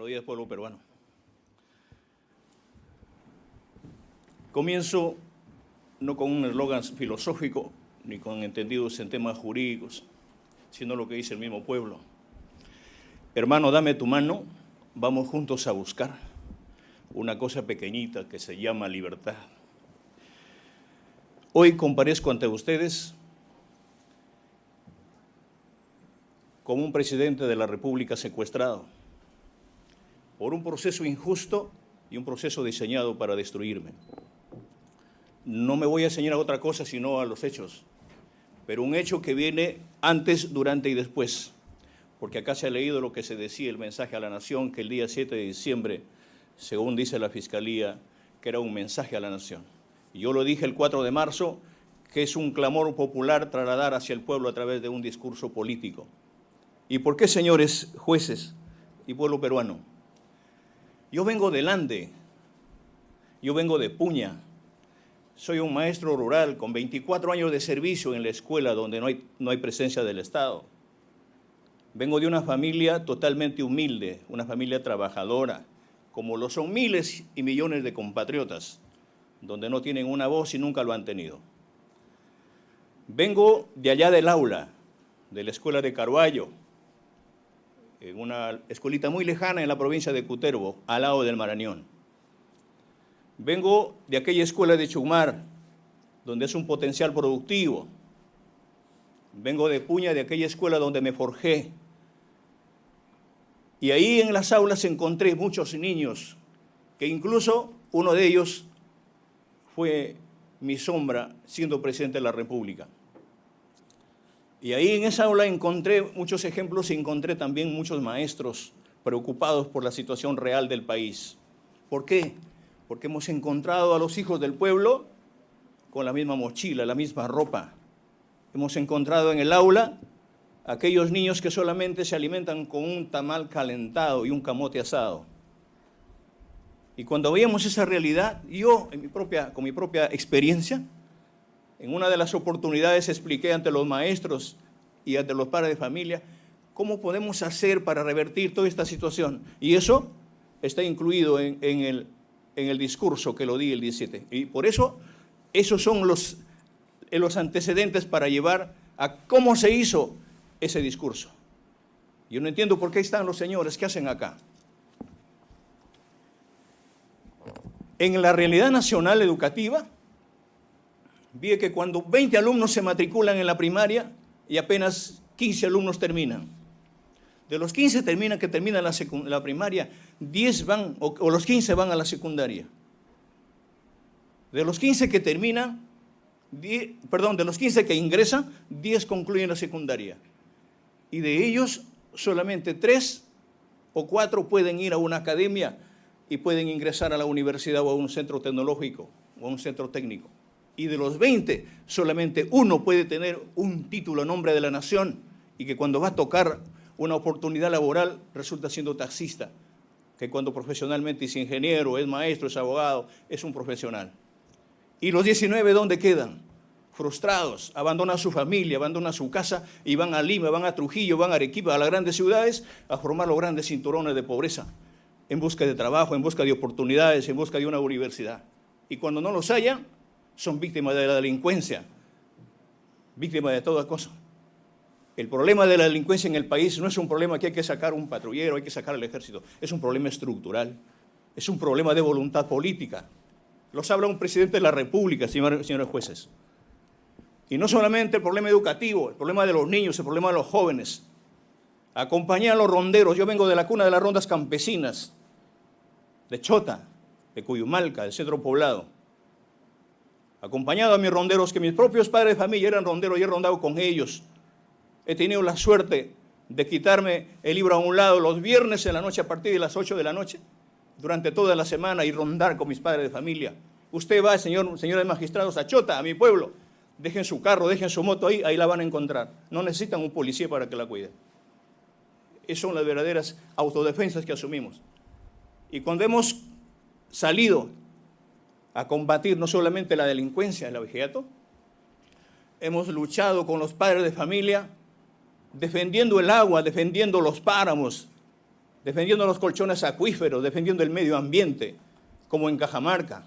Buenos días, pueblo peruano. Comienzo no con un eslogan filosófico ni con entendidos en temas jurídicos, sino lo que dice el mismo pueblo. Hermano, dame tu mano, vamos juntos a buscar una cosa pequeñita que se llama libertad. Hoy comparezco ante ustedes como un presidente de la República secuestrado por un proceso injusto y un proceso diseñado para destruirme. No me voy a enseñar a otra cosa sino a los hechos, pero un hecho que viene antes, durante y después, porque acá se ha leído lo que se decía, el mensaje a la nación, que el día 7 de diciembre, según dice la Fiscalía, que era un mensaje a la nación. Y yo lo dije el 4 de marzo, que es un clamor popular trasladar hacia el pueblo a través de un discurso político. ¿Y por qué, señores jueces y pueblo peruano? Yo vengo del Ande, yo vengo de Puña, soy un maestro rural con 24 años de servicio en la escuela donde no hay presencia del Estado. Vengo de una familia totalmente humilde, una familia trabajadora, como lo son miles y millones de compatriotas, donde no tienen una voz y nunca lo han tenido. Vengo de allá del aula, de la escuela de Carvalho, en una escuelita muy lejana en la provincia de Cutervo, al lado del Marañón. Vengo de aquella escuela de Chumar, donde es un potencial productivo. Vengo de Puña, de aquella escuela donde me forjé. Y ahí en las aulas encontré muchos niños, que incluso uno de ellos fue mi sombra siendo presidente de la República. Y ahí en esa aula encontré muchos ejemplos y encontré también muchos maestros preocupados por la situación real del país. ¿Por qué? Porque hemos encontrado a los hijos del pueblo con la misma mochila, la misma ropa. Hemos encontrado en el aula a aquellos niños que solamente se alimentan con un tamal calentado y un camote asado. Y cuando veíamos esa realidad, yo con mi propia experiencia, en una de las oportunidades expliqué ante los maestros y ante los padres de familia cómo podemos hacer para revertir toda esta situación. Y eso está incluido en el discurso que lo di el 17. Y por eso, esos son los antecedentes para llevar a cómo se hizo ese discurso. Yo no entiendo por qué están los señores, ¿qué hacen acá? En la realidad nacional educativa, vi que cuando 20 alumnos se matriculan en la primaria y apenas 15 alumnos terminan. De los 15 que terminan la primaria, 10 van, o los 15 van a la secundaria. De los 15 que terminan, de los 15 que ingresan, 10 concluyen la secundaria. Y de ellos, solamente 3 o 4 pueden ir a una academia y pueden ingresar a la universidad o a un centro tecnológico o a un centro técnico. Y de los 20, solamente 1 puede tener un título a nombre de la nación y que cuando va a tocar una oportunidad laboral resulta siendo taxista, que cuando profesionalmente es ingeniero, es maestro, es abogado, es un profesional. Y los 19, ¿dónde quedan? Frustrados, abandonan su familia, abandonan su casa y van a Lima, van a Trujillo, van a Arequipa, a las grandes ciudades a formar los grandes cinturones de pobreza, en busca de trabajo, en busca de oportunidades, en busca de una universidad. Y cuando no los hallan, son víctimas de la delincuencia, víctimas de toda cosa. El problema de la delincuencia en el país no es un problema que hay que sacar un patrullero, hay que sacar al ejército, es un problema estructural, es un problema de voluntad política. Los habla un presidente de la República, señores jueces. Y no solamente el problema educativo, el problema de los niños, el problema de los jóvenes. Acompañé a los ronderos, yo vengo de la cuna de las rondas campesinas, de Chota, de Cuyumalca, del centro poblado. Acompañado a mis ronderos, que mis propios padres de familia eran ronderos y he rondado con ellos. He tenido la suerte de quitarme el libro a un lado los viernes en la noche a partir de las 8 de la noche, durante toda la semana y rondar con mis padres de familia. Usted va, señores magistrados, a Chota, a mi pueblo, dejen su carro, dejen su moto ahí la van a encontrar. No necesitan un policía para que la cuide. Esas son las verdaderas autodefensas que asumimos. Y cuando hemos salido a combatir no solamente la delincuencia, el abigeato, hemos luchado con los padres de familia, defendiendo el agua, defendiendo los páramos, defendiendo los colchones acuíferos, defendiendo el medio ambiente, como en Cajamarca.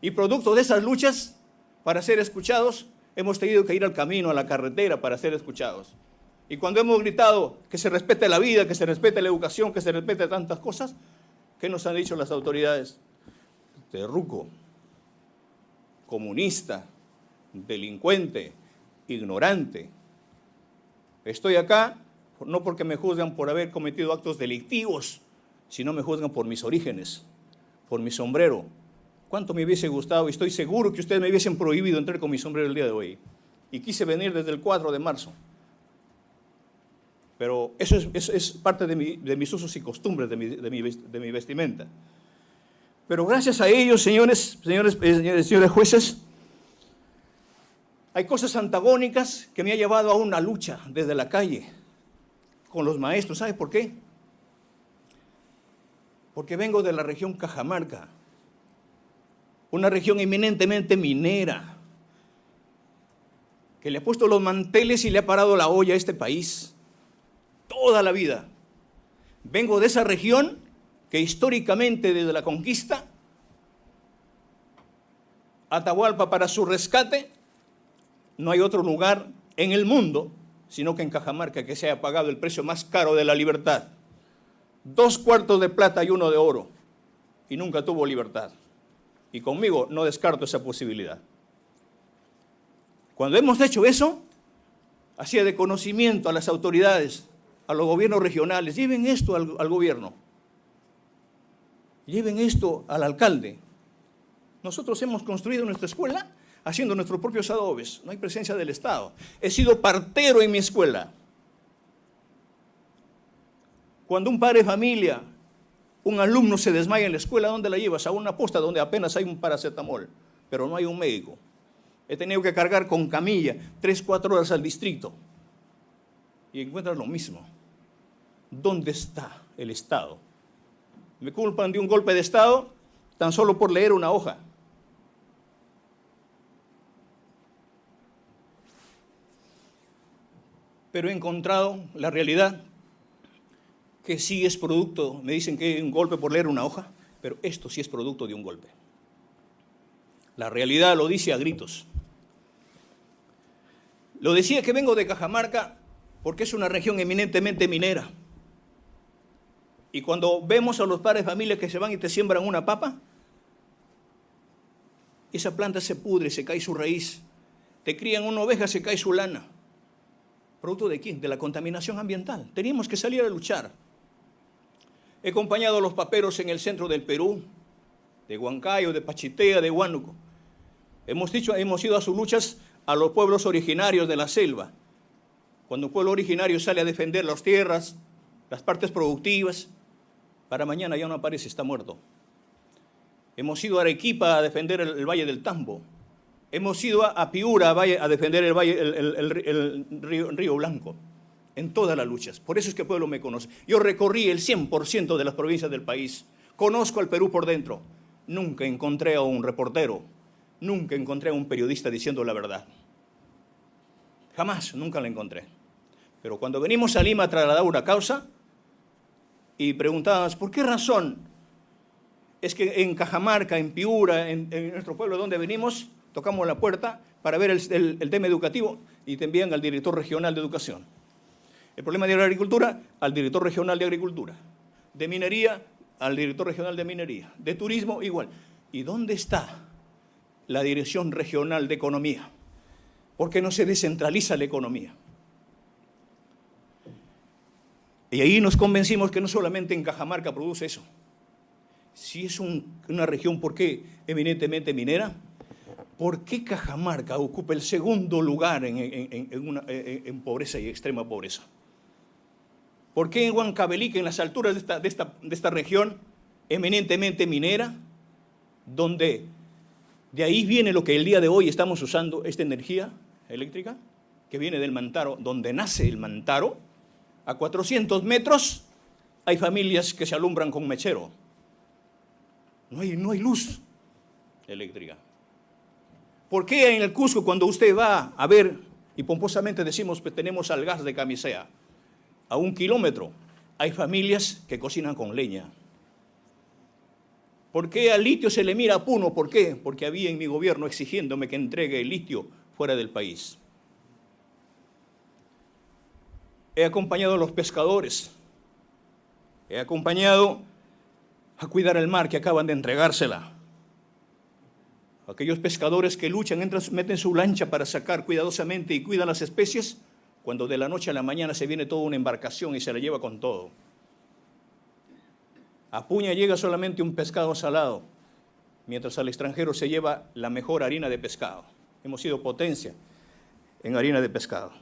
Y producto de esas luchas, para ser escuchados, hemos tenido que ir al camino, a la carretera, para ser escuchados. Y cuando hemos gritado que se respete la vida, que se respete la educación, que se respete tantas cosas, ¿qué nos han dicho las autoridades? Terruco, comunista, delincuente, ignorante. Estoy acá no porque me juzgan por haber cometido actos delictivos, sino me juzgan por mis orígenes, por mi sombrero. ¿Cuánto me hubiese gustado? Y estoy seguro que ustedes me hubiesen prohibido entrar con mi sombrero el día de hoy. Y quise venir desde el 4 de marzo. Pero eso es parte de mis usos y costumbres, de mi vestimenta. Pero gracias a ellos, señores jueces, hay cosas antagónicas que me han llevado a una lucha desde la calle con los maestros. ¿Sabe por qué? Porque vengo de la región Cajamarca, una región eminentemente minera, que le ha puesto los manteles y le ha parado la olla a este país toda la vida. Vengo de esa región que históricamente desde la conquista, Atahualpa para su rescate, no hay otro lugar en el mundo, sino que en Cajamarca, que se haya pagado el precio más caro de la libertad. 2 cuartos de plata y 1 de oro, y nunca tuvo libertad. Y conmigo no descarto esa posibilidad. Cuando hemos hecho eso, hacía de conocimiento a las autoridades, a los gobiernos regionales: lleven esto al gobierno, lleven esto al alcalde. Nosotros hemos construido nuestra escuela haciendo nuestros propios adobes, no hay presencia del Estado. He sido partero en mi escuela. Cuando un padre de familia, un alumno se desmaya en la escuela, ¿dónde la llevas? A una posta donde apenas hay un paracetamol, pero no hay un médico. He tenido que cargar con camilla 3-4 horas al distrito. Y encuentras lo mismo. ¿Dónde está el Estado? Me culpan de un golpe de Estado tan solo por leer una hoja. Pero he encontrado la realidad que sí es producto. Me dicen que es un golpe por leer una hoja, pero esto sí es producto de un golpe. La realidad lo dice a gritos. Lo decía que vengo de Cajamarca porque es una región eminentemente minera. Y cuando vemos a los padres de familia que se van y te siembran una papa, esa planta se pudre, se cae su raíz. Te crían una oveja, se cae su lana. ¿Producto de quién? De la contaminación ambiental. Teníamos que salir a luchar. He acompañado a los paperos en el centro del Perú, de Huancayo, de Pachitea, de Huánuco. Hemos ido a sus luchas a los pueblos originarios de la selva. Cuando un pueblo originario sale a defender las tierras, las partes productivas, para mañana ya no aparece, está muerto. Hemos ido a Arequipa a defender el Valle del Tambo. Hemos ido a Piura a defender el Río Blanco, en todas las luchas. Por eso es que el pueblo me conoce. Yo recorrí el 100% de las provincias del país. Conozco al Perú por dentro. Nunca encontré a un reportero, nunca encontré a un periodista diciendo la verdad. Jamás, nunca la encontré. Pero cuando venimos a Lima a trasladar una causa y preguntábamos, ¿por qué razón es que en Cajamarca, en Piura, en nuestro pueblo donde venimos, tocamos la puerta para ver el tema educativo y te envían al director regional de educación? El problema de la agricultura, al director regional de agricultura. De minería, al director regional de minería. De turismo, igual. ¿Y dónde está la dirección regional de economía? ¿Por qué no se descentraliza la economía? Y ahí nos convencimos que no solamente en Cajamarca produce eso. Si es una región, ¿por qué eminentemente minera? ¿Por qué Cajamarca ocupa el segundo lugar en pobreza y extrema pobreza? ¿Por qué en Huancavelica, en las alturas de esta región eminentemente minera, donde de ahí viene lo que el día de hoy estamos usando, esta energía eléctrica, que viene del Mantaro, donde nace el Mantaro, a 400 metros hay familias que se alumbran con mechero? No hay luz eléctrica. ¿Por qué en el Cusco, cuando usted va a ver, y pomposamente decimos que tenemos al gas de Camisea, a 1 kilómetro, hay familias que cocinan con leña. ¿Por qué al litio se le mira a Puno? ¿Por qué? Porque había en mi gobierno exigiéndome que entregue el litio fuera del país. He acompañado a los pescadores. He acompañado a cuidar el mar que acaban de entregársela. Aquellos pescadores que luchan, meten su lancha para sacar cuidadosamente y cuidan las especies, cuando de la noche a la mañana se viene toda una embarcación y se la lleva con todo. A Puña llega solamente un pescado salado, mientras al extranjero se lleva la mejor harina de pescado. Hemos sido potencia en harina de pescado.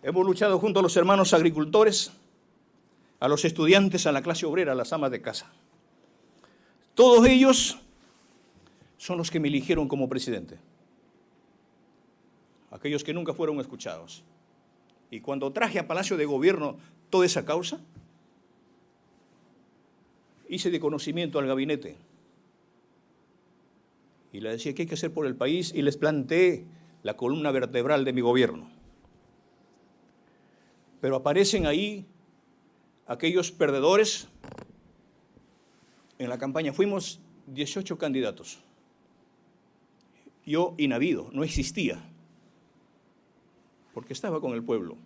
Hemos luchado junto a los hermanos agricultores, a los estudiantes, a la clase obrera, a las amas de casa. Todos ellos son los que me eligieron como presidente. Aquellos que nunca fueron escuchados. Y cuando traje a Palacio de Gobierno toda esa causa, hice de conocimiento al gabinete. Y le decía qué hay que hacer por el país y les planteé la columna vertebral de mi gobierno. Pero aparecen ahí aquellos perdedores. En la campaña fuimos 18 candidatos. Yo inhabido, no existía, porque estaba con el pueblo,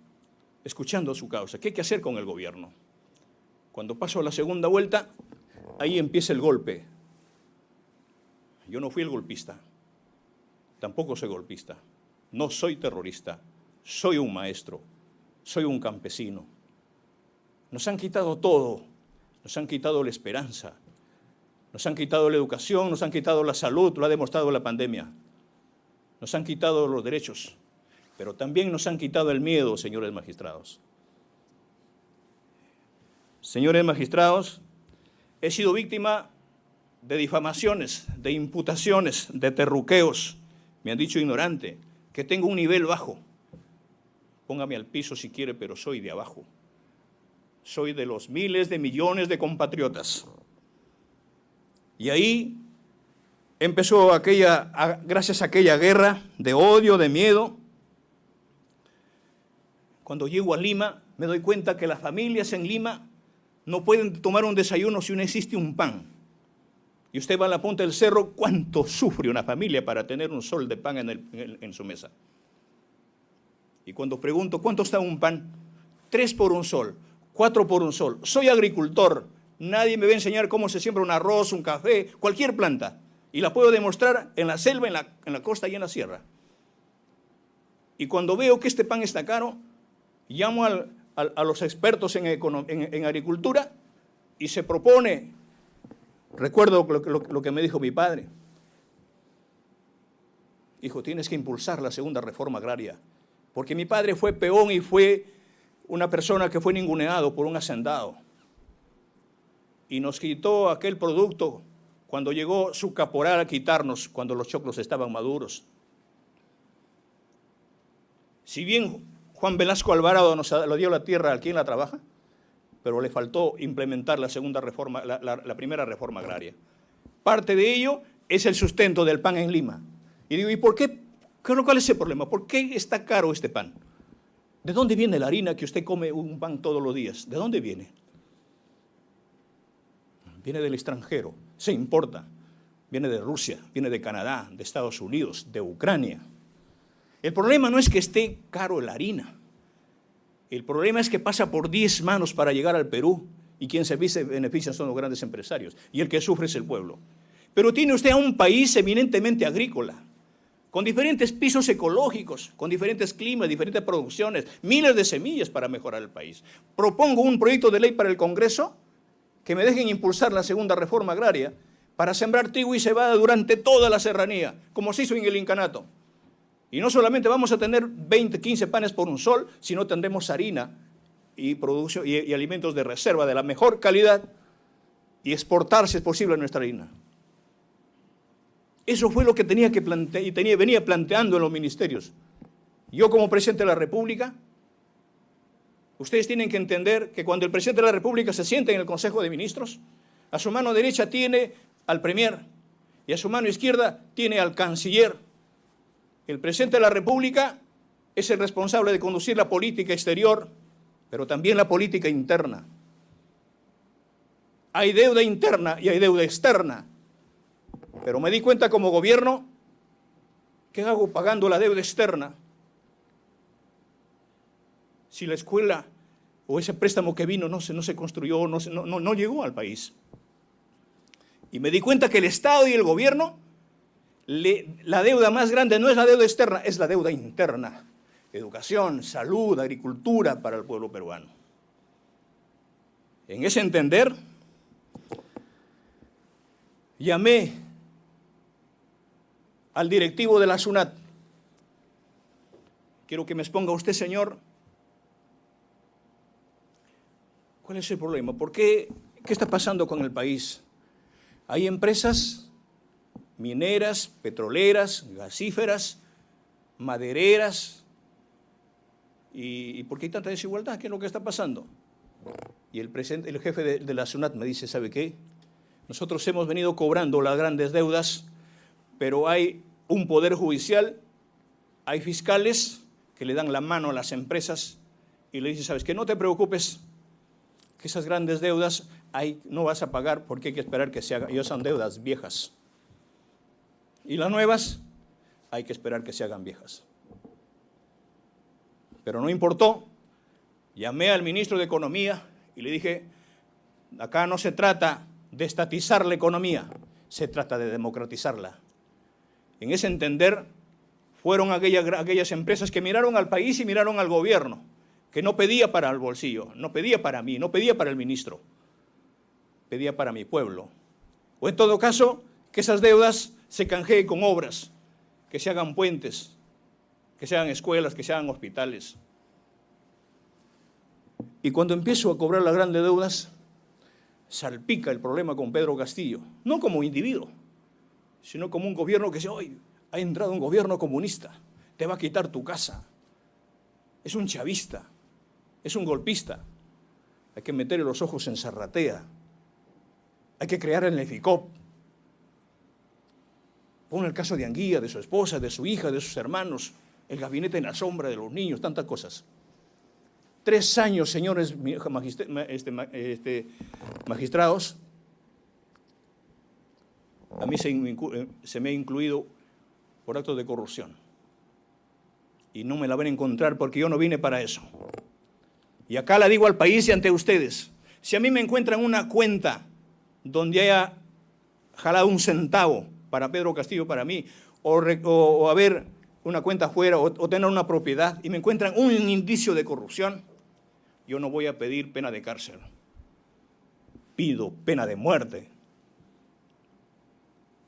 escuchando su causa. ¿Qué hay que hacer con el gobierno? Cuando paso a la segunda vuelta, ahí empieza el golpe. Yo no fui el golpista, tampoco soy golpista, no soy terrorista, soy un maestro, soy un campesino. Nos han quitado todo, nos han quitado la esperanza, nos han quitado la educación, nos han quitado la salud, lo ha demostrado la pandemia. Nos han quitado los derechos, pero también nos han quitado el miedo, señores magistrados. Señores magistrados, he sido víctima de difamaciones, de imputaciones, de terruqueos. Me han dicho ignorante, que tengo un nivel bajo. Póngame al piso si quiere, pero soy de abajo. Soy de los miles de millones de compatriotas. Y ahí empezó gracias a aquella guerra de odio, de miedo. Cuando llego a Lima, me doy cuenta que las familias en Lima no pueden tomar un desayuno si no existe un pan. Y usted va a la punta del cerro, ¿cuánto sufre una familia para tener un sol de pan en su mesa? Y cuando pregunto, ¿cuánto está un pan? 3 por un sol, 4 por un sol. Soy agricultor, nadie me va a enseñar cómo se siembra un arroz, un café, cualquier planta. Y la puedo demostrar en la selva, en la costa y en la sierra. Y cuando veo que este pan está caro, llamo a los expertos en agricultura y se propone, recuerdo lo que me dijo mi padre, hijo, tienes que impulsar la segunda reforma agraria, porque mi padre fue peón y fue una persona que fue ninguneado por un hacendado y nos quitó aquel producto cuando llegó su caporal a quitarnos cuando los choclos estaban maduros. Si bien Juan Velasco Alvarado nos lo dio la tierra a quien la trabaja, pero le faltó implementar la segunda reforma, la primera reforma agraria. Parte de ello es el sustento del pan en Lima. Y digo, ¿y por qué? ¿Cuál es el problema? ¿Por qué está caro este pan? ¿De dónde viene la harina que usted come un pan todos los días? ¿De dónde viene? Viene del extranjero, se importa. Viene de Rusia, viene de Canadá, de Estados Unidos, de Ucrania. El problema no es que esté caro la harina. El problema es que pasa por 10 manos para llegar al Perú y quien se beneficia son los grandes empresarios y el que sufre es el pueblo. Pero tiene usted a un país eminentemente agrícola, con diferentes pisos ecológicos, con diferentes climas, diferentes producciones, miles de semillas para mejorar el país. Propongo un proyecto de ley para el Congreso que me dejen impulsar la segunda reforma agraria para sembrar trigo y cebada durante toda la serranía, como se hizo en el incanato. Y no solamente vamos a tener 20, 15 panes por un sol, sino tendremos harina y alimentos de reserva de la mejor calidad y exportar, si es posible, nuestra harina. Eso fue lo que tenía que plantear y venía planteando en los ministerios. Yo como presidente de la República, ustedes tienen que entender que cuando el presidente de la República se sienta en el Consejo de Ministros, a su mano derecha tiene al Premier y a su mano izquierda tiene al Canciller. El presidente de la República es el responsable de conducir la política exterior pero también la política interna. Hay deuda interna y hay deuda externa. Pero me di cuenta como gobierno, ¿qué hago pagando la deuda externa? Si la escuela o ese préstamo que vino no se construyó, no llegó al país. Y me di cuenta que el Estado y el gobierno, la deuda más grande no es la deuda externa, es la deuda interna. Educación, salud, agricultura para el pueblo peruano. En ese entender, llamé al directivo de la SUNAT. Quiero que me exponga usted, señor, ¿cuál es el problema? ¿Por qué? ¿Qué está pasando con el país? Hay empresas mineras, petroleras, gasíferas, madereras. ¿Y por qué hay tanta desigualdad? ¿Qué es lo que está pasando? Y el jefe de la SUNAT me dice, ¿sabe qué? Nosotros hemos venido cobrando las grandes deudas, pero hay un poder judicial, hay fiscales que le dan la mano a las empresas y le dicen, ¿sabes qué? No te preocupes, que esas grandes deudas no vas a pagar porque hay que esperar que se hagan. Ellos son deudas viejas. Y las nuevas hay que esperar que se hagan viejas. Pero no importó. Llamé al ministro de Economía y le dije, acá no se trata de estatizar la economía, se trata de democratizarla. En ese entender, fueron aquellas empresas que miraron al país y miraron al gobierno, que no pedía para el bolsillo, no pedía para mí, no pedía para el ministro, pedía para mi pueblo. O en todo caso, que esas deudas se canjeen con obras, que se hagan puentes, que se hagan escuelas, que se hagan hospitales. Y cuando empiezo a cobrar las grandes deudas, salpica el problema con Pedro Castillo, no como individuo, sino como un gobierno que dice, hoy ha entrado un gobierno comunista, te va a quitar tu casa, es un chavista, es un golpista, hay que meterle los ojos en Zarratea, hay que crear el Neficop. Pon el caso de Anguía, de su esposa, de su hija, de sus hermanos, el gabinete en la sombra de los niños, tantas cosas. 3 años, señores magistrados, a mí se me ha incluido por actos de corrupción. Y no me la van a encontrar porque yo no vine para eso. Y acá la digo al país y ante ustedes. Si a mí me encuentran una cuenta donde haya jalado un centavo para Pedro Castillo, para mí, o haber una cuenta afuera, o tener una propiedad, y me encuentran un indicio de corrupción, yo no voy a pedir pena de cárcel. Pido pena de muerte.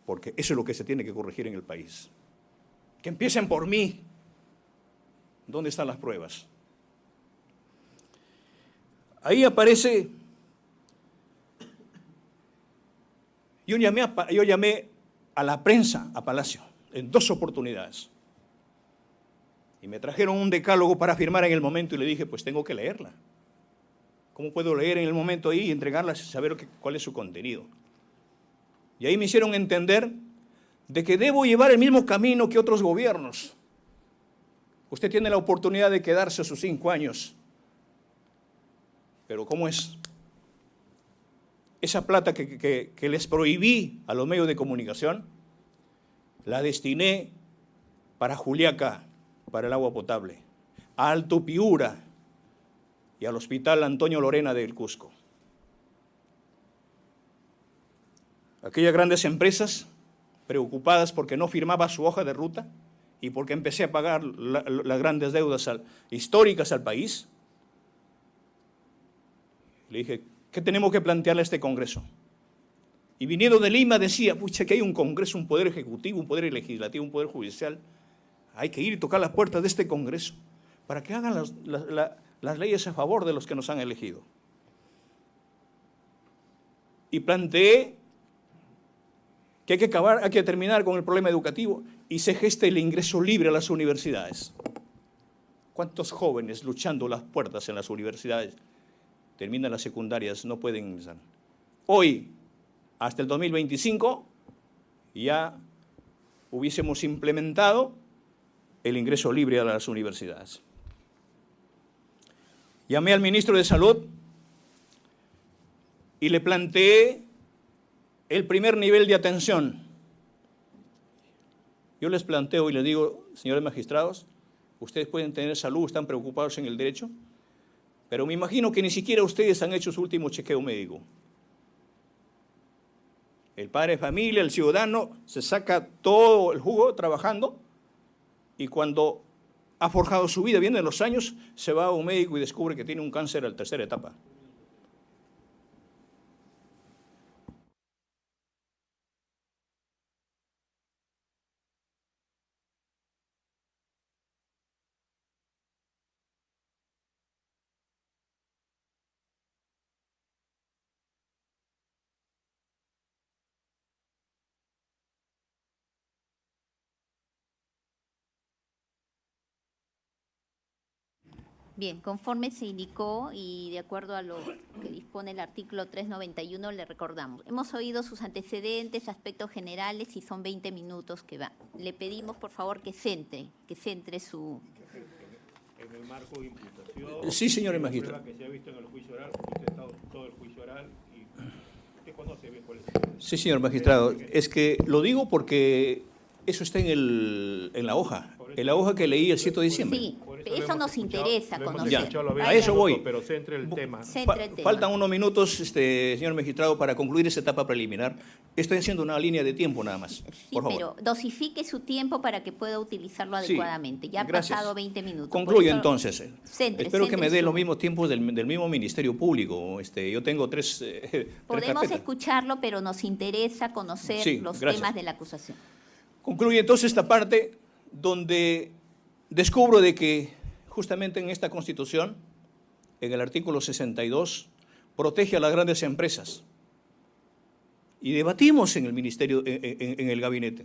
Porque eso es lo que se tiene que corregir en el país. Que empiecen por mí. ¿Dónde están las pruebas? Ahí aparece, yo llamé a la prensa, a Palacio, en 2 oportunidades. Y me trajeron un decálogo para firmar en el momento y le dije, pues tengo que leerla. ¿Cómo puedo leer en el momento ahí y entregarla sin saber cuál es su contenido? Y ahí me hicieron entender de que debo llevar el mismo camino que otros gobiernos. Usted tiene la oportunidad de quedarse a sus 5 años. Pero ¿cómo es? Esa plata que les prohibí a los medios de comunicación, la destiné para Juliaca, para el agua potable, a Alto Piura y al Hospital Antonio Lorena del Cusco. Aquellas grandes empresas preocupadas porque no firmaba su hoja de ruta y porque empecé a pagar las grandes deudas históricas al país, le dije, ¿qué tenemos que plantearle a este Congreso? Y viniendo de Lima decía, pucha, que hay un Congreso, un poder ejecutivo, un poder legislativo, un poder judicial. Hay que ir y tocar las puertas de este Congreso para que hagan las leyes a favor de los que nos han elegido. Y planteé que hay que terminar con el problema educativo y se geste el ingreso libre a las universidades. ¿Cuántos jóvenes luchando las puertas en las universidades terminan las secundarias, no pueden ingresar? Hoy, hasta el 2025, ya hubiésemos implementado el ingreso libre a las universidades. Llamé al ministro de Salud y le planteé el primer nivel de atención. Yo les planteo y les digo, señores magistrados, ustedes pueden tener salud, están preocupados en el derecho, pero me imagino que ni siquiera ustedes han hecho su último chequeo médico. El padre de familia, el ciudadano, se saca todo el jugo trabajando y cuando ha forjado su vida, vienen los años, se va a un médico y descubre que tiene un cáncer a la tercera etapa. Bien, conforme se indicó y de acuerdo a lo que dispone el artículo 391, le recordamos. Hemos oído sus antecedentes, aspectos generales y son 20 minutos que van. Le pedimos, por favor, que centre su... En el marco de imputación. Sí, señor magistrado. La prueba que se ha visto en el juicio oral, porque usted ha estado todo el juicio oral y usted conoce bien cuál es. Sí, señor magistrado. Es que lo digo porque eso está en la hoja. En la hoja que leí el 7 de diciembre. Sí, eso nos interesa conocer. A eso voy. Pero centre el tema. Faltan unos minutos, señor magistrado, para concluir esa etapa preliminar. Estoy haciendo una línea de tiempo nada más. Sí, por favor. pero dosifique su tiempo para que pueda utilizarlo adecuadamente. Ya ha gracias. pasado 20 minutos. Concluyo entonces. Espero que me dé los mismos tiempos del mismo Ministerio Público. Yo tengo tres Podemos carpetas. Escucharlo, pero nos interesa conocer los temas de la acusación. Concluye entonces esta parte donde descubro de que justamente en esta Constitución, en el artículo 62, protege a las grandes empresas. Y debatimos en el Ministerio, en el gabinete.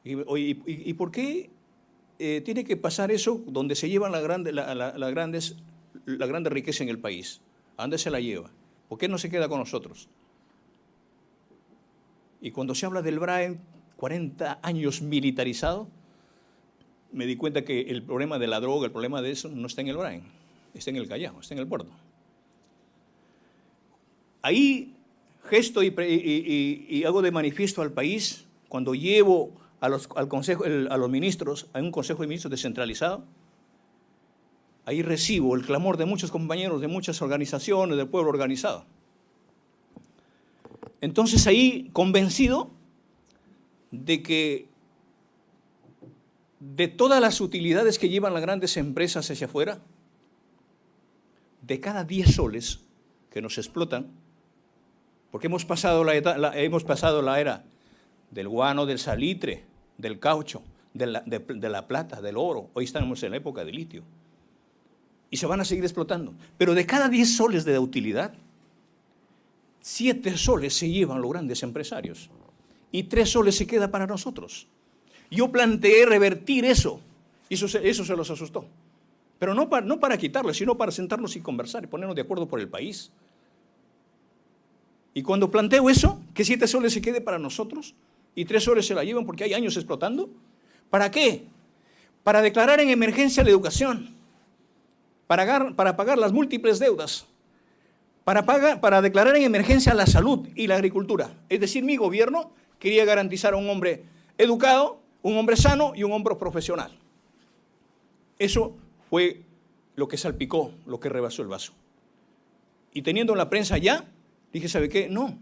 ¿Y por qué tiene que pasar eso donde se llevan la grande riqueza en el país? ¿A dónde se la lleva? ¿Por qué no se queda con nosotros? Y cuando se habla del BRAE, 40 años militarizado, me di cuenta que el problema de la droga, el problema de eso, no está en el BRAE, está en el Callao, está en el puerto. Ahí gesto y hago de manifiesto al país, cuando llevo al consejo, a los ministros, a un consejo de ministros descentralizado, ahí recibo el clamor de muchos compañeros, de muchas organizaciones, del pueblo organizado. Entonces ahí, convencido de que de todas las utilidades que llevan las grandes empresas hacia afuera, de cada 10 soles que nos explotan, porque hemos pasado la era del guano, del salitre, del caucho, de la plata, del oro, hoy estamos en la época del litio, y se van a seguir explotando, pero de cada 10 soles de utilidad, 7 soles se llevan los grandes empresarios y 3 soles se queda para nosotros. Yo planteé revertir eso, y eso se los asustó. Pero no para quitarlo, sino para sentarnos y conversar y ponernos de acuerdo por el país. Y cuando planteo eso, que 7 soles se quede para nosotros y 3 soles se la llevan porque hay años explotando, ¿para qué? Para declarar en emergencia la educación, para pagar las múltiples deudas, para declarar en emergencia la salud y la agricultura. Es decir, mi gobierno quería garantizar a un hombre educado, un hombre sano y un hombre profesional. Eso fue lo que salpicó, lo que rebasó el vaso. Y teniendo en la prensa ya, dije, ¿sabe qué? No.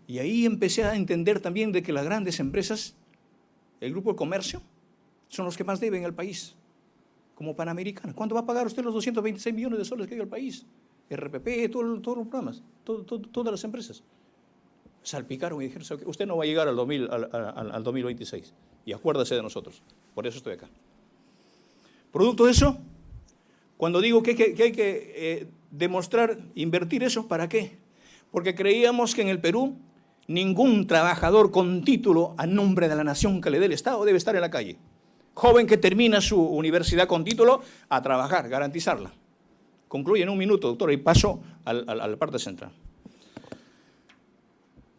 Y ahí empecé a entender también de que las grandes empresas, el grupo de comercio, son los que más deben al país, como Panamericana. ¿Cuánto va a pagar usted los 226 millones de soles que hay al país? RPP, todos los programas, todas las empresas. Salpicaron y dijeron, usted no va a llegar al 2026. Y acuérdese de nosotros. Por eso estoy acá. Producto de eso, cuando digo que hay que demostrar, invertir eso, ¿para qué? Porque creíamos que en el Perú ningún trabajador con título a nombre de la nación que le dé el Estado debe estar en la calle. Joven que termina su universidad con título, a trabajar, garantizarla. Concluye en un minuto, doctor, y paso a la parte central.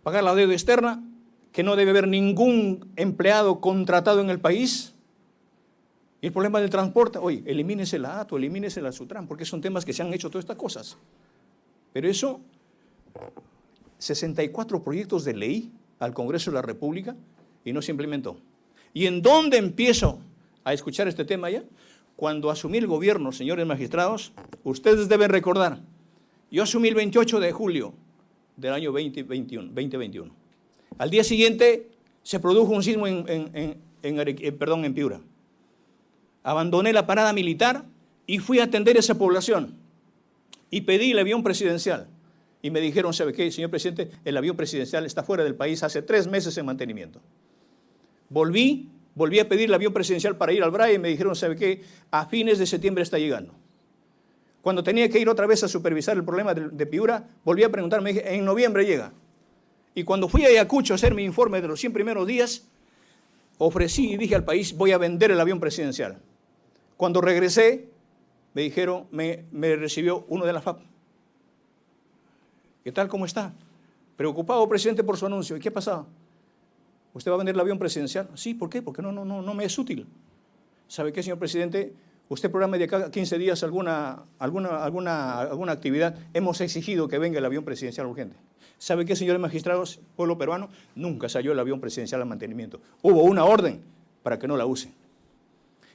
Pagar la deuda externa, que no debe haber ningún empleado contratado en el país Y el problema del transporte, oye, elimínese la ATO, elimínese la SUTRAN, porque son temas que se han hecho todas estas cosas. Pero eso, 64 proyectos de ley al Congreso de la República y no se implementó. ¿Y en dónde empiezo a escuchar este tema ya? Cuando asumí el gobierno, señores magistrados, ustedes deben recordar, yo asumí el 28 de julio del año 2021. Al día siguiente se produjo un sismo en Piura. Abandoné la parada militar y fui a atender a esa población y pedí el avión presidencial. Y me dijeron, ¿sabe qué, señor presidente? El avión presidencial está fuera del país hace 3 meses en mantenimiento. Volví a pedir el avión presidencial para ir al BRAE y me dijeron, ¿sabe qué? A fines de septiembre está llegando. Cuando tenía que ir otra vez a supervisar el problema de Piura, volví a preguntarme, dije, en noviembre llega. Y cuando fui a Ayacucho a hacer mi informe de los 100 primeros días, ofrecí y dije al país, voy a vender el avión presidencial. Cuando regresé, me dijeron, me recibió uno de la FAP. ¿Qué tal? ¿Cómo está? Preocupado, presidente, por su anuncio. ¿Y qué ha pasado? ¿Usted va a vender el avión presidencial? Sí, ¿por qué? Porque no me es útil. ¿Sabe qué, señor presidente? Usted programa de cada 15 días alguna actividad. Hemos exigido que venga el avión presidencial urgente. ¿Sabe qué, señores magistrados, pueblo peruano? Nunca salió el avión presidencial al mantenimiento. Hubo una orden para que no la use.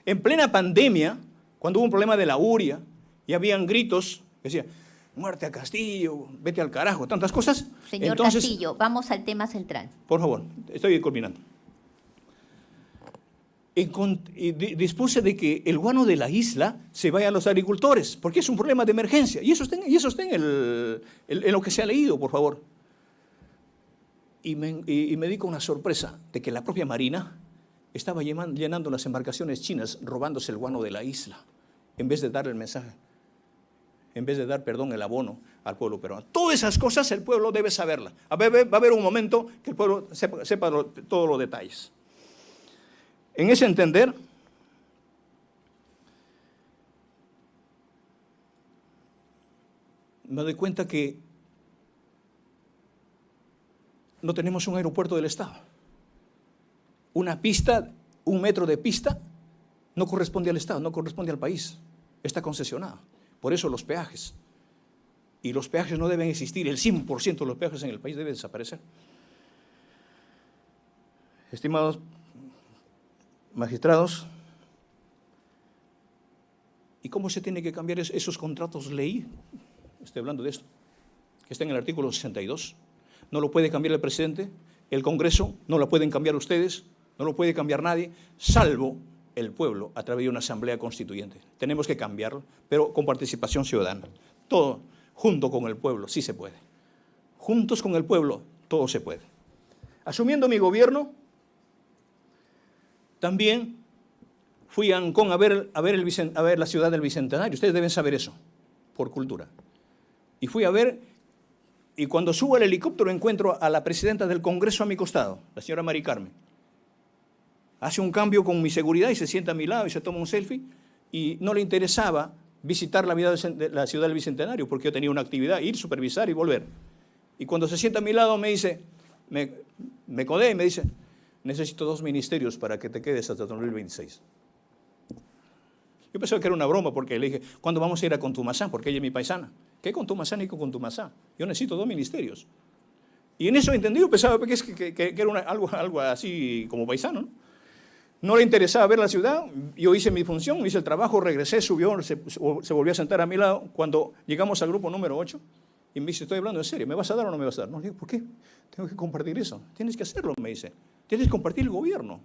En plena pandemia, cuando hubo un problema de la uria y habían gritos que decían, muerte a Castillo, vete al carajo, tantas cosas. Señor Entonces, Castillo, vamos al tema central. Por favor, estoy culminando. Dispuse de que el guano de la isla se vaya a los agricultores, porque es un problema de emergencia. Y eso está en lo que se ha leído, por favor. Y me di con una sorpresa de que la propia Marina estaba llenando las embarcaciones chinas, robándose el guano de la isla, en vez de dar el mensaje, en vez de dar, el abono al pueblo peruano. Todas esas cosas el pueblo debe saberlas. Va a haber un momento que el pueblo sepa todos los detalles. En ese entender, me doy cuenta que no tenemos un aeropuerto del Estado. Una pista, 1 metro de pista, no corresponde al Estado, no corresponde al país. Está concesionada. Por eso los peajes. Y los peajes no deben existir. El 100% de los peajes en el país debe desaparecer. Estimados magistrados, ¿y cómo se tiene que cambiar esos contratos ley? Estoy hablando de esto, que está en el artículo 62. No lo puede cambiar el presidente, el Congreso, no lo pueden cambiar ustedes, no lo puede cambiar nadie, salvo el pueblo a través de una asamblea constituyente. Tenemos que cambiarlo, pero con participación ciudadana. Todo junto con el pueblo, sí se puede. Juntos con el pueblo, todo se puede. Asumiendo mi gobierno, también fui a Ancón a ver la ciudad del Bicentenario. Ustedes deben saber eso, por cultura. Y fui a ver, y cuando subo al helicóptero encuentro a la presidenta del Congreso a mi costado, la señora Mari Carmen. Hace un cambio con mi seguridad y se sienta a mi lado y se toma un selfie, y no le interesaba visitar la ciudad del Bicentenario, porque yo tenía una actividad, ir, supervisar y volver. Y cuando se sienta a mi lado me dice, me codea y me dice, necesito 2 ministerios para que te quedes hasta 2026. Yo pensaba que era una broma porque le dije, ¿cuándo vamos a ir a Contumazá? Porque ella es mi paisana. ¿Qué Contumazá ni Contumazá? Yo necesito 2 ministerios. Y en eso entendí, yo pensaba que era algo así como paisano, ¿no? No le interesaba ver la ciudad, yo hice mi función, hice el trabajo, regresé, subió, se volvió a sentar a mi lado. Cuando llegamos al grupo número 8, y me dice, estoy hablando en serio, ¿me vas a dar o no me vas a dar? No, le digo, ¿por qué? Tengo que compartir eso. Tienes que hacerlo, me dice. Tienes que compartir el gobierno.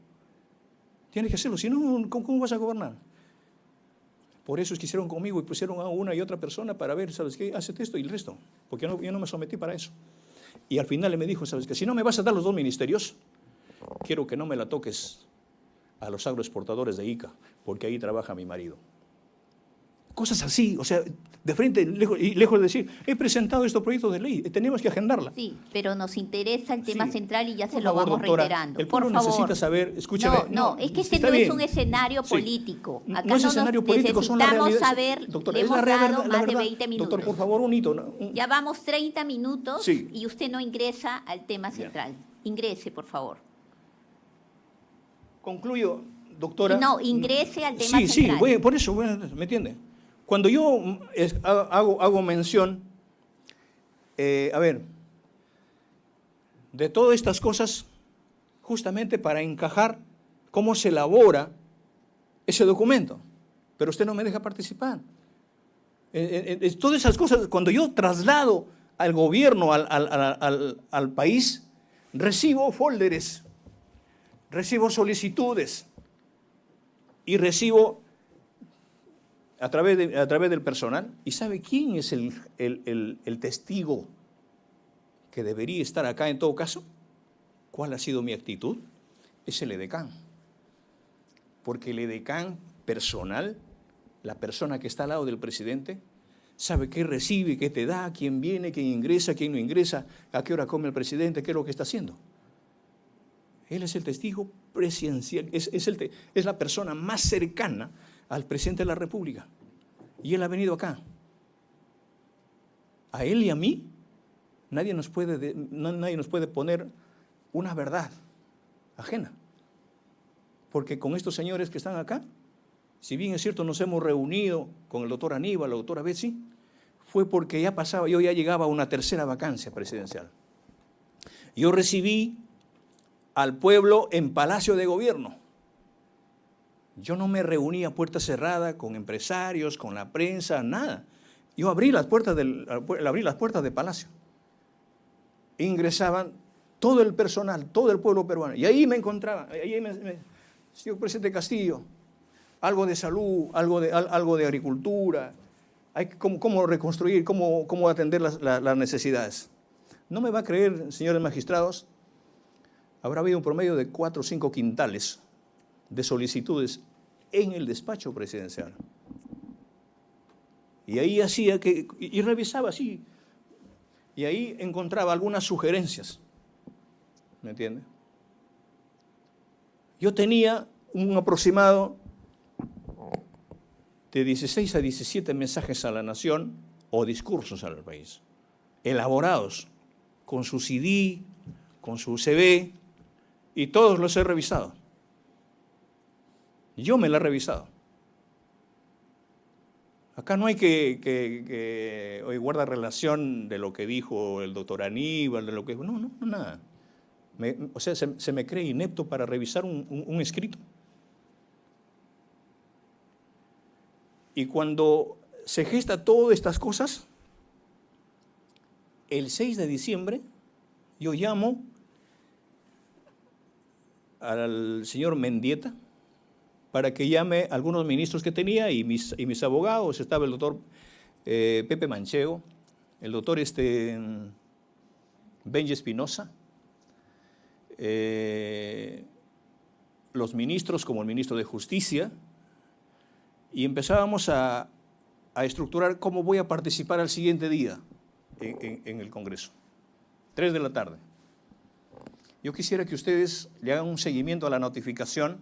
Tienes que hacerlo, si no, ¿cómo vas a gobernar? Por eso es que hicieron conmigo y pusieron a una y otra persona para ver, ¿sabes qué? Hacete esto y el resto. Porque yo no me sometí para eso. Y al final me dijo, ¿sabes qué? Si no me vas a dar los 2 ministerios, quiero que no me la toques a los agroexportadores de Ica, porque ahí trabaja mi marido. Cosas así, o sea, de frente, lejos de decir, he presentado estos proyectos de ley, tenemos que agendarla. Sí, pero nos interesa el tema central y ya se lo favor, vamos doctora, reiterando. El pueblo necesita saber, escúcheme. No, es que este no es un escenario político. Sí. Acá no es escenario político, son las realidades. Saber, doctora, le es hemos la realidad, dado más de 20 minutos. Doctor, por favor, un hito. Ya vamos 30 minutos sí. Y usted no ingresa al tema central. Ingrese, por favor. Concluyo doctora... No, ingrese al tema Sí, central. por eso, ¿me entiende? Cuando yo hago mención, a ver, de todas estas cosas, justamente para encajar cómo se elabora ese documento, pero usted no me deja participar. Todas esas cosas, cuando yo traslado al gobierno, al país, recibo folders, recibo solicitudes y recibo a través del personal. ¿Y sabe quién es el testigo que debería estar acá en todo caso? ¿Cuál ha sido mi actitud? Es el edecán. Porque el edecán personal, la persona que está al lado del presidente, sabe qué recibe, qué te da, quién viene, quién ingresa, quién no ingresa, a qué hora come el presidente, qué es lo que está haciendo. Él es el testigo presidencial, es la persona más cercana al presidente de la República. Y él ha venido acá. A él y a mí, nadie nos puede poner una verdad ajena. Porque con estos señores que están acá, si bien es cierto nos hemos reunido con el doctor Aníbal, la doctora Betsy, fue porque yo ya llegaba a una tercera vacancia presidencial. Yo recibí al pueblo en Palacio de Gobierno. Yo no me reuní a puerta cerrada con empresarios, con la prensa, nada. Yo abrí las puertas de Palacio. Ingresaban todo el personal, todo el pueblo peruano. Y ahí me encontraba, señor presidente Castillo, algo de salud, algo de agricultura, cómo reconstruir, cómo atender las necesidades. No me va a creer, señores magistrados, habrá habido un promedio de 4 o 5 quintales de solicitudes en el despacho presidencial. Y ahí y revisaba así, y ahí encontraba algunas sugerencias, ¿me entiende? Yo tenía un aproximado de 16 a 17 mensajes a la nación o discursos al país, elaborados con su CD, con su CV, y todos los he revisado. Yo me la he revisado. Acá no hay que hoy guarda relación de lo que dijo el doctor Aníbal, de lo que... No, nada. O sea, se me cree inepto para revisar un escrito. Y cuando se gesta todas estas cosas, el 6 de diciembre yo llamo al señor Mendieta para que llame a algunos ministros que tenía y mis abogados. Estaba el doctor Pepe Manchego, el doctor Benji Espinosa, los ministros como el ministro de Justicia, y empezábamos a estructurar cómo voy a participar al siguiente día en el Congreso. 3 de la tarde. Yo quisiera que ustedes le hagan un seguimiento a la notificación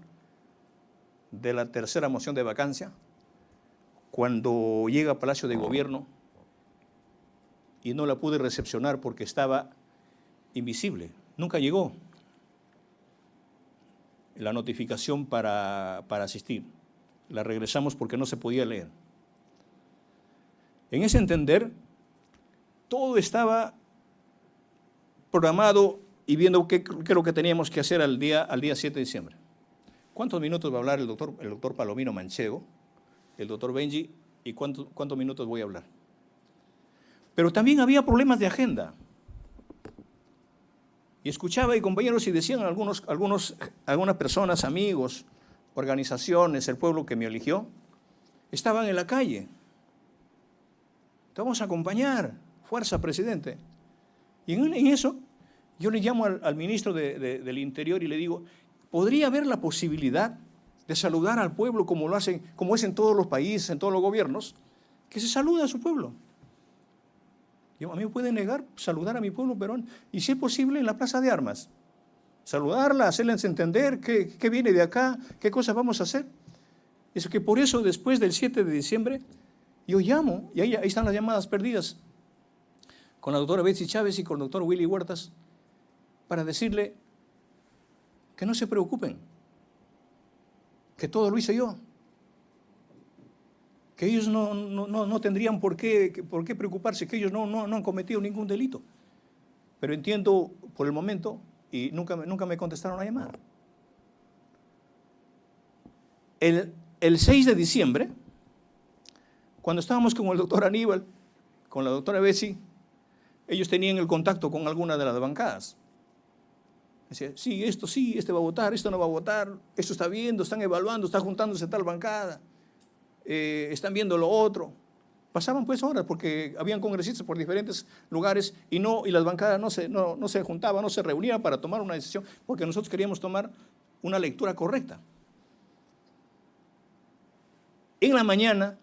de la tercera moción de vacancia cuando llega a Palacio de Gobierno y no la pude recepcionar porque estaba invisible. Nunca llegó la notificación para asistir. La regresamos porque no se podía leer. En ese entender, todo estaba programado y viendo qué es lo que teníamos que hacer al día 7 de diciembre. ¿Cuántos minutos va a hablar el doctor Palomino Manchego, el doctor Benji, y cuántos minutos voy a hablar? Pero también había problemas de agenda. Y escuchaba y compañeros y decían algunas personas, amigos, organizaciones, el pueblo que me eligió, estaban en la calle. Te vamos a acompañar, fuerza, presidente. Y en eso yo le llamo al ministro del Interior y le digo, ¿podría haber la posibilidad de saludar al pueblo como es en todos los países, en todos los gobiernos, que se saluda a su pueblo? A mí me puede negar saludar a mi pueblo peruano, y si es posible en la Plaza de Armas, saludarla, hacerles entender qué viene de acá, qué cosas vamos a hacer. Es que por eso después del 7 de diciembre yo llamo, y ahí están las llamadas perdidas, con la doctora Betsy Chávez y con el doctor Willy Huertas, para decirle que no se preocupen, que todo lo hice yo, que ellos no tendrían por qué preocuparse, que ellos no han cometido ningún delito. Pero entiendo por el momento, y nunca me contestaron la llamada. El 6 de diciembre, cuando estábamos con el doctor Aníbal, con la doctora Bessi, ellos tenían el contacto con alguna de las bancadas. Decía, sí, este va a votar, esto no va a votar, esto está viendo, están evaluando, está juntándose tal bancada, están viendo lo otro. Pasaban pues horas porque habían congresistas por diferentes lugares y las bancadas no se juntaban, no se reunían para tomar una decisión, porque nosotros queríamos tomar una lectura correcta. En la mañana,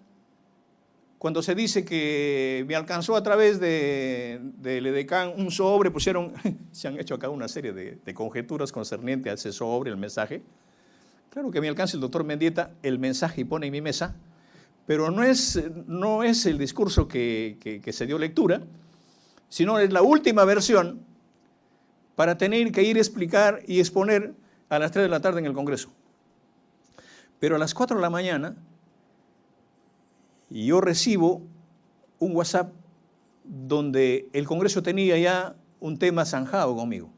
cuando se dice que me alcanzó a través del edecán un sobre, se han hecho acá una serie de conjeturas concernientes a ese sobre, el mensaje. Claro que me alcanza el doctor Mendieta el mensaje y pone en mi mesa, pero no es el discurso que se dio lectura, sino es la última versión para tener que ir a explicar y exponer a las 3 de la tarde en el Congreso. Pero a las 4 de la mañana, y yo recibo un WhatsApp donde el Congreso tenía ya un tema zanjado conmigo.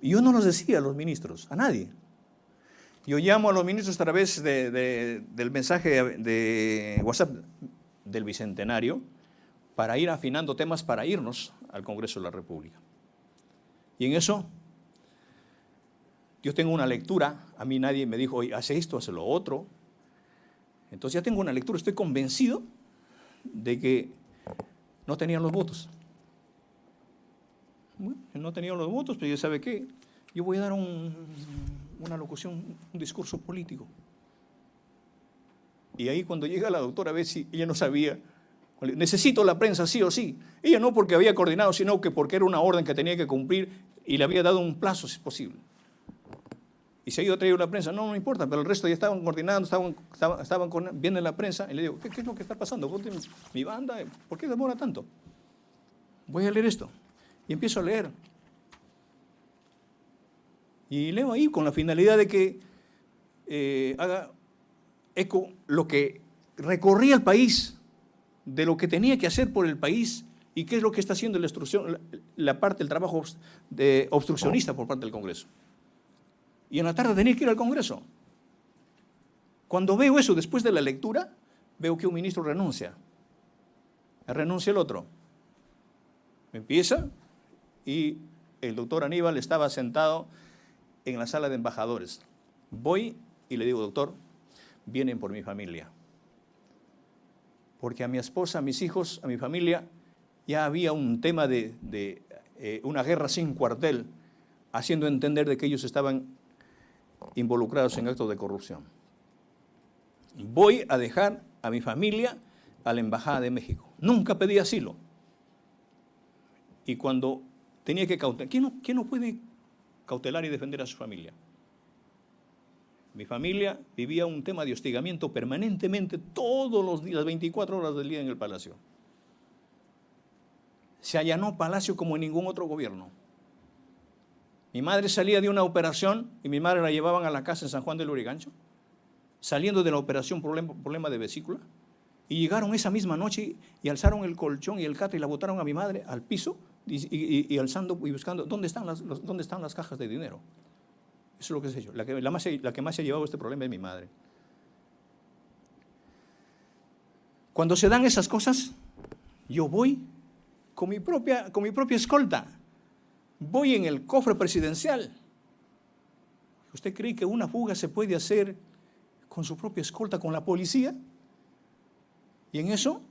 Y yo no los decía a los ministros, a nadie. Yo llamo a los ministros a través del mensaje de WhatsApp del Bicentenario para ir afinando temas para irnos al Congreso de la República. Y en eso yo tengo una lectura, a mí nadie me dijo, oye, hace esto, hace lo otro. Entonces ya tengo una lectura, estoy convencido de que no tenían los votos. Bueno, no tenían los votos, pero ya sabe qué, yo voy a dar una locución, un discurso político. Y ahí cuando llega la doctora Bessi, ella no sabía, necesito la prensa sí o sí. Ella no porque había coordinado, sino que porque era una orden que tenía que cumplir y le había dado un plazo si es posible. Y se ha ido a traer la prensa, no importa, pero el resto ya estaban coordinando, viendo la prensa, y le digo, ¿qué es lo que está pasando? Mi banda, ¿por qué demora tanto? Voy a leer esto. Y empiezo a leer. Y leo ahí con la finalidad de que haga eco lo que recorría el país, de lo que tenía que hacer por el país, y qué es lo que está haciendo la parte del trabajo obstruccionista por parte del Congreso. Y en la tarde tenía que ir al Congreso. Cuando veo eso después de la lectura, veo que un ministro renuncia el otro. Empieza y el doctor Aníbal estaba sentado en la sala de embajadores. Voy y le digo, doctor, vienen por mi familia. Porque a mi esposa, a mis hijos, a mi familia, ya había un tema de una guerra sin cuartel, haciendo entender de que ellos estaban involucrados en actos de corrupción. Voy a dejar a mi familia a la Embajada de México. Nunca pedí asilo. Y cuando tenía que cautelar, ¿quién no puede cautelar y defender a su familia? Mi familia vivía un tema de hostigamiento permanentemente todos los días, las 24 horas del día en el Palacio. Se allanó Palacio como en ningún otro gobierno. Mi madre salía de una operación y mi madre la llevaban a la casa en San Juan del Lurigancho, saliendo de la operación problema de vesícula, y llegaron esa misma noche y alzaron el colchón y el catre y la botaron a mi madre al piso y alzando y buscando dónde están las cajas de dinero. Eso es lo que se ha hecho. La que más se ha llevado este problema es mi madre. Cuando se dan esas cosas, yo voy con mi propia escolta. Voy en el cofre presidencial. ¿Usted cree que una fuga se puede hacer con su propia escolta, con la policía? Y en eso,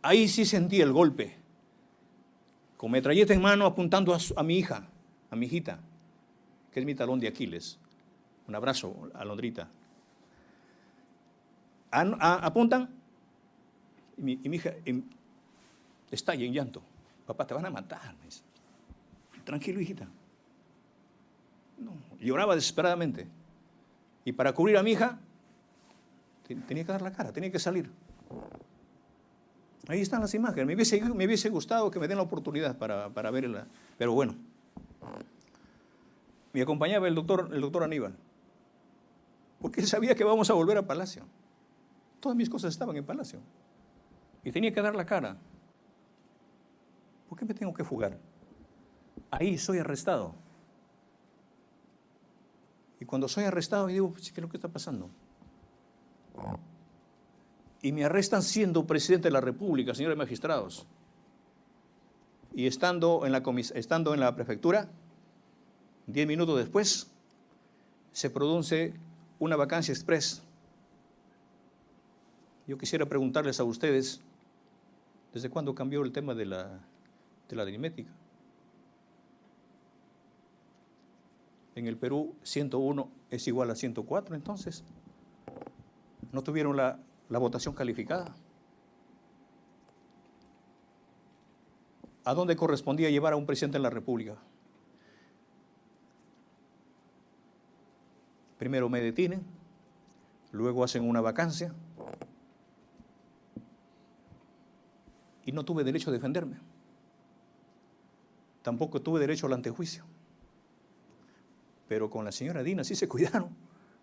ahí sí sentí el golpe. Con metralleta en mano apuntando a mi hija, a mi hijita, que es mi talón de Aquiles. Un abrazo, Alondrita. Apuntan y mi hija estalla en llanto. Papá, te van a matar, me dice. Tranquilo, hijita. No, lloraba desesperadamente. Y para cubrir a mi hija, tenía que dar la cara, tenía que salir. Ahí están las imágenes. Me hubiese gustado que me den la oportunidad para verla. Pero bueno. Me acompañaba el doctor Aníbal. porque él sabía que vamos a volver a Palacio. Todas mis cosas estaban en Palacio. Y tenía que dar la cara. ¿Por qué me tengo que fugar? Ahí soy arrestado. Y cuando soy arrestado, yo digo, ¿qué es lo que está pasando? Y me arrestan siendo presidente de la República, señores magistrados. Y estando en la prefectura, 10 minutos después, se produce una vacancia express. Yo quisiera preguntarles a ustedes, ¿desde cuándo cambió el tema de la aritmética? En el Perú, 101 es igual a 104, entonces. ¿No tuvieron la votación calificada? ¿A dónde correspondía llevar a un presidente de la República? Primero me detienen, luego hacen una vacancia y no tuve derecho a defenderme. Tampoco tuve derecho al antejuicio. Pero con la señora Dina sí se cuidaron.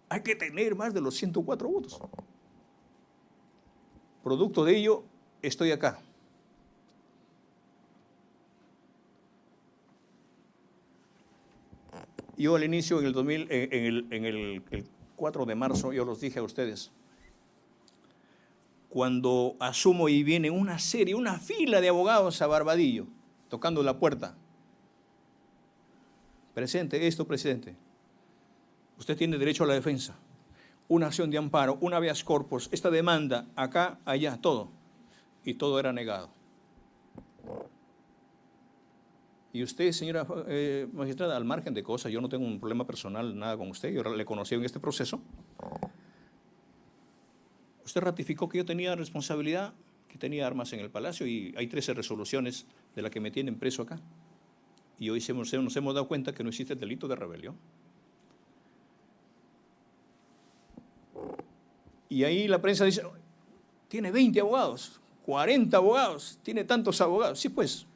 Hay que tener más de los 104 votos. Producto de ello, estoy acá. Yo al inicio, en el 4 de marzo, yo los dije a ustedes, cuando asumo y viene una fila de abogados a Barbadillo, tocando la puerta. Presidente, usted tiene derecho a la defensa, una acción de amparo, una habeas corpus, esta demanda, acá, allá, todo. Y todo era negado. Y usted, señora magistrada, al margen de cosas, yo no tengo un problema personal, nada con usted, yo le conocí en este proceso. Usted ratificó que yo tenía responsabilidad, que tenía armas en el Palacio y hay 13 resoluciones de las que me tienen preso acá. Y hoy nos hemos dado cuenta que no existe el delito de rebelión. Y ahí la prensa dice, tiene 20 abogados, 40 abogados, tiene tantos abogados. Sí, pues,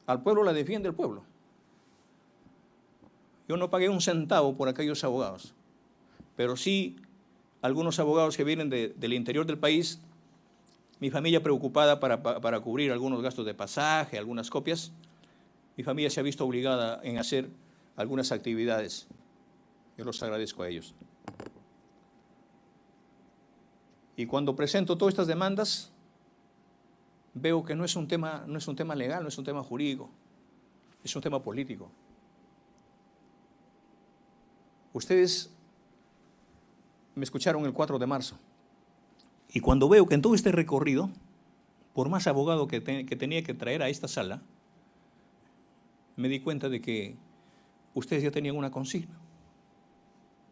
al pueblo la defiende el pueblo. Yo no pagué un centavo por aquellos abogados, pero sí algunos abogados que vienen del interior del país, mi familia preocupada para cubrir algunos gastos de pasaje, algunas copias, mi familia se ha visto obligada en hacer algunas actividades. Yo los agradezco a ellos. Y cuando presento todas estas demandas, veo que no es un tema legal, no es un tema jurídico, es un tema político. Ustedes me escucharon el 4 de marzo. Y cuando veo que en todo este recorrido, por más abogado que tenía que traer a esta sala, me di cuenta de que ustedes ya tenían una consigna.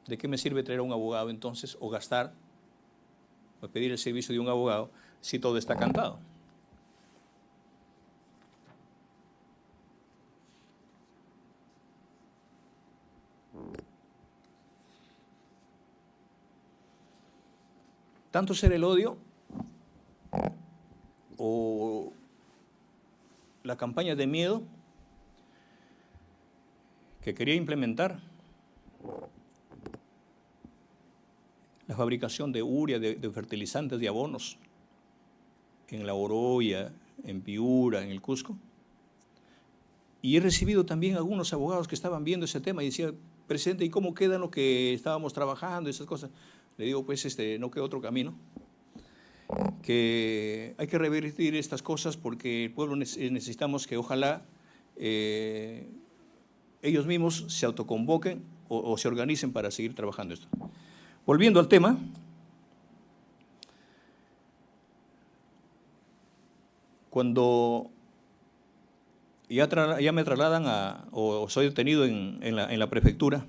¿De qué me sirve traer a un abogado entonces o gastar o pedir el servicio de un abogado si todo está cantado? Tanto ser el odio o la campaña de miedo que quería implementar, la fabricación de urea, de fertilizantes, de abonos en La Oroya, en Piura, en el Cusco. Y he recibido también algunos abogados que estaban viendo ese tema y decían, presidente, ¿y cómo queda lo que estábamos trabajando? Esas cosas. Le digo, pues no queda otro camino, que hay que revertir estas cosas porque el pueblo necesitamos que ojalá ellos mismos se autoconvoquen o se organicen para seguir trabajando esto. Volviendo al tema, cuando ya me trasladan o soy detenido en la prefectura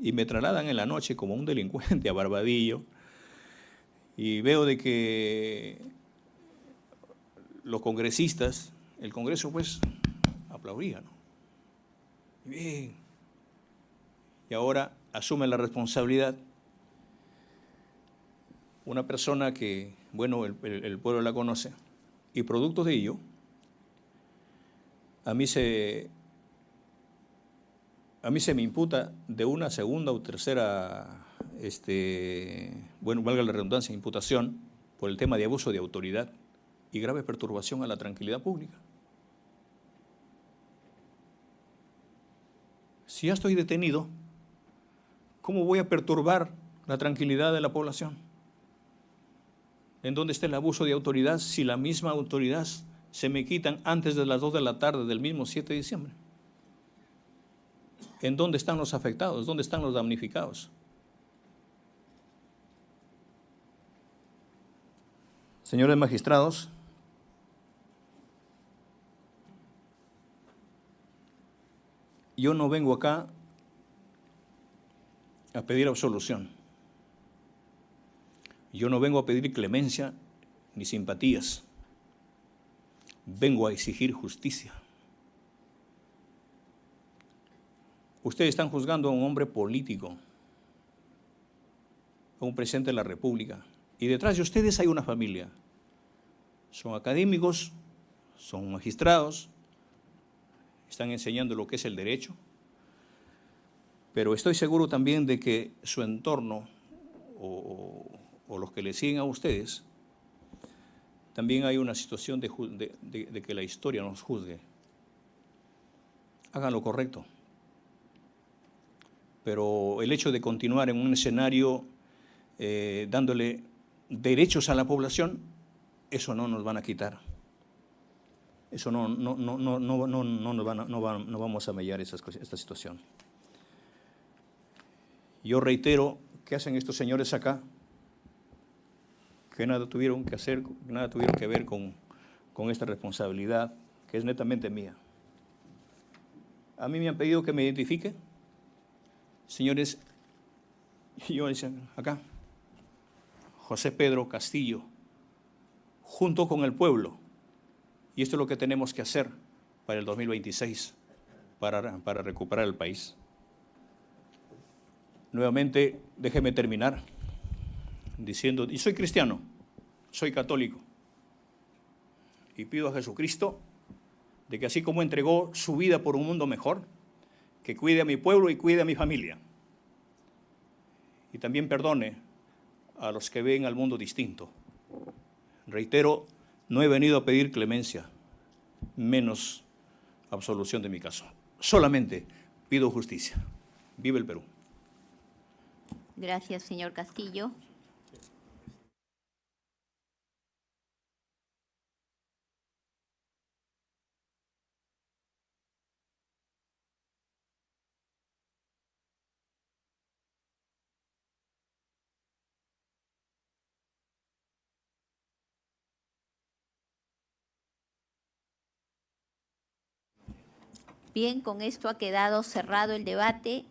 y me trasladan en la noche como un delincuente a Barbadillo y veo de que los congresistas, el Congreso pues aplaudía, ¿no? Bien. Y ahora asume la responsabilidad una persona que, bueno, el pueblo la conoce, y producto de ello, a mí se me imputa de una segunda o tercera bueno, valga la redundancia, imputación por el tema de abuso de autoridad y grave perturbación a la tranquilidad pública. Si ya estoy detenido, ¿cómo voy a perturbar la tranquilidad de la población? ¿En dónde está el abuso de autoridad si la misma autoridad se me quitan antes de las 2 de la tarde del mismo 7 de diciembre? ¿En dónde están los afectados? ¿Dónde están los damnificados? Señores magistrados, yo no vengo acá a pedir absolución. Yo no vengo a pedir clemencia ni simpatías. Vengo a exigir justicia. Ustedes están juzgando a un hombre político, a un presidente de la República, y detrás de ustedes hay una familia. Son académicos, son magistrados, están enseñando lo que es el derecho, pero estoy seguro también de que su entorno o los que le siguen a ustedes, también hay una situación de que la historia nos juzgue. Hagan lo correcto. Pero el hecho de continuar en un escenario dándole derechos a la población, eso no nos van a quitar. Eso no vamos a mediar esta situación. Yo reitero, ¿qué hacen estos señores acá? Que nada tuvieron que hacer, nada tuvieron que ver con esta responsabilidad, que es netamente mía. A mí me han pedido que me identifique. Señores, yo decía acá, José Pedro Castillo, junto con el pueblo. Y esto es lo que tenemos que hacer para el 2026, para recuperar el país. Nuevamente, déjeme terminar diciendo, y soy cristiano, soy católico, y pido a Jesucristo de que así como entregó su vida por un mundo mejor, que cuide a mi pueblo y cuide a mi familia. Y también perdone a los que ven al mundo distinto. Reitero, no he venido a pedir clemencia, menos absolución de mi caso. Solamente pido justicia. Viva el Perú. Gracias, señor Castillo. Bien, con esto ha quedado cerrado el debate.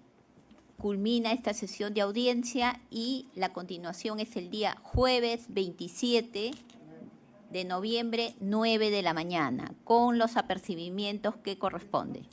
Culmina esta sesión de audiencia y la continuación es el día jueves 27 de noviembre, 9 de la mañana, con los apercibimientos que corresponden.